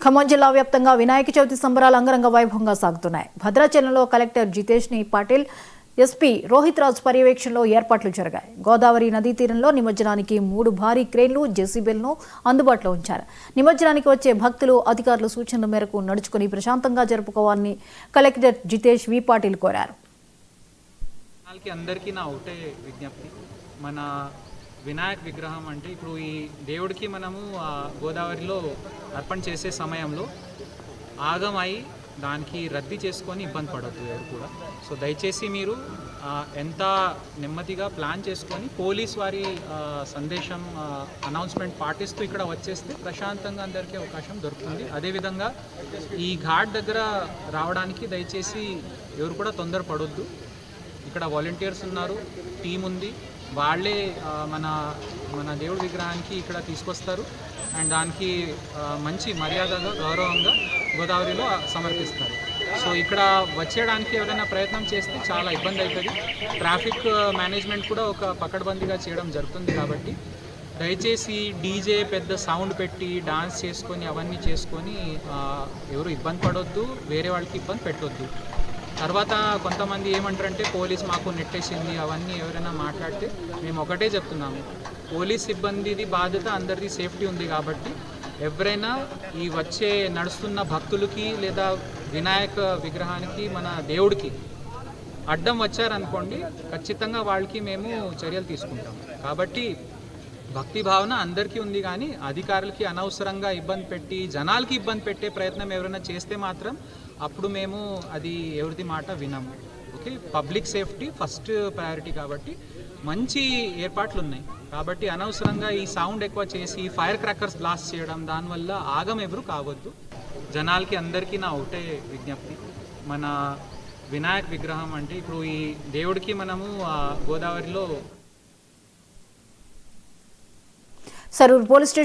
ఖమ్మం జిల్లా వ్యాప్తంగా వినాయక చవితి సంబరాలు అంగరంగ వైభవంగా సాగుతున్నాయి. భద్రాచలంలో కలెక్టర్ జితేష్ని పాటిల్, ఎస్పీ రోహిత్ రాజ్ పర్యవేక్షణలో ఏర్పాట్లు జరిగాయి. గోదావరి నదీ తీరంలో నిమజ్జనానికి 3 భారీ క్రేన్లు, జెసిబిలను అందుబాటులో ఉంచారు. నిమజ్జనానికి వచ్చే భక్తులు అధికారుల సూచనల మేరకు నడుచుకుని ప్రశాంతంగా జరుపుకోవాలని కలెక్టర్ జితేష్ వి పాటిల్ కోరారు. అందరికీ నా ఒకటే విజ్ఞప్తి, మన వినాయక విగ్రహం అంటే ఇప్పుడు ఈ దేవుడికి మనము గోదావరిలో అర్పణ చేసే సమయంలో ఆగమై దానికి రద్దీ చేసుకొని ఇబ్బంది పడద్దు ఎవరు కూడా. సో దయచేసి మీరు ఎంత నెమ్మదిగా ప్లాన్ చేసుకొని పోలీస్ వారి సందేశం అనౌన్స్మెంట్ పాటిస్తూ ఇక్కడ వచ్చేస్తే ప్రశాంతంగా అందరికీ అవకాశం దొరుకుతుంది. అదేవిధంగా ఈ ఘాట్ దగ్గర రావడానికి దయచేసి ఎవరు కూడా తొందరపడొద్దు. ఇక్కడ వాలంటీర్స్ ఉన్నారు, టీం ఉంది, వాళ్ళే మన మన దేవుడి విగ్రహానికి ఇక్కడ తీసుకొస్తారు అండ్ దానికి మంచి మర్యాదగా గౌరవంగా గోదావరిలో సమర్పిస్తారు. సో ఇక్కడ వచ్చేయడానికి ఎవరైనా ప్రయత్నం చేస్తే చాలా ఇబ్బంది అవుతుంది. ట్రాఫిక్ మేనేజ్మెంట్ కూడా ఒక పకడ్బందీగా చేయడం జరుగుతుంది. కాబట్టి దయచేసి డీజే పెద్ద సౌండ్ పెట్టి డాన్స్ చేసుకొని అవన్నీ చేసుకొని ఎవరు ఇబ్బంది పడొద్దు, వేరే వాళ్ళకి ఇబ్బంది పెట్టొద్దు. తర్వాత కొంతమంది ఏమంటారంటే పోలీస్ మాకు నెట్టేసింది అవన్నీ ఎవరైనా మాట్లాడితే మేము ఒకటే చెప్తున్నాము, పోలీస్ సిబ్బందిది బాధ్యత, అందరిది సేఫ్టీ ఉంది. కాబట్టి ఎవరైనా ఈ వచ్చే నడుస్తున్న భక్తులకి లేదా వినాయక విగ్రహానికి మన దేవుడికి అడ్డం వచ్చారనుకోండి, ఖచ్చితంగా వాళ్ళకి మేము చర్యలు తీసుకుంటాం. కాబట్టి భక్తి భావన అందరికీ ఉంది, కానీ అధికారులకి అనవసరంగా ఇబ్బంది పెట్టి జనాలకి ఇబ్బంది పెట్టే ప్రయత్నం ఎవరైనా చేస్తే మాత్రం అప్పుడు మేము అది ఎవరిది మాట వినము. Okay, public safety first priority కాబట్టి మంచి ఏర్పాట్లు ఉన్నాయి. కాబట్టి అనవసరంగా ఈ సౌండ్ ఎక్కువ చేసి ఫైర్ క్రాకర్స్ బ్లాస్ట్ చేయడం, దానివల్ల ఆగం ఎవరు కావద్దు. జనాలకి అందరికీ నా ఒకటే విజ్ఞప్తి, మన వినాయక విగ్రహం అంటే ఇప్పుడు ఈ దేవుడికి మనము గోదావరిలో సరూర్ పోలీస్ స్టేషన్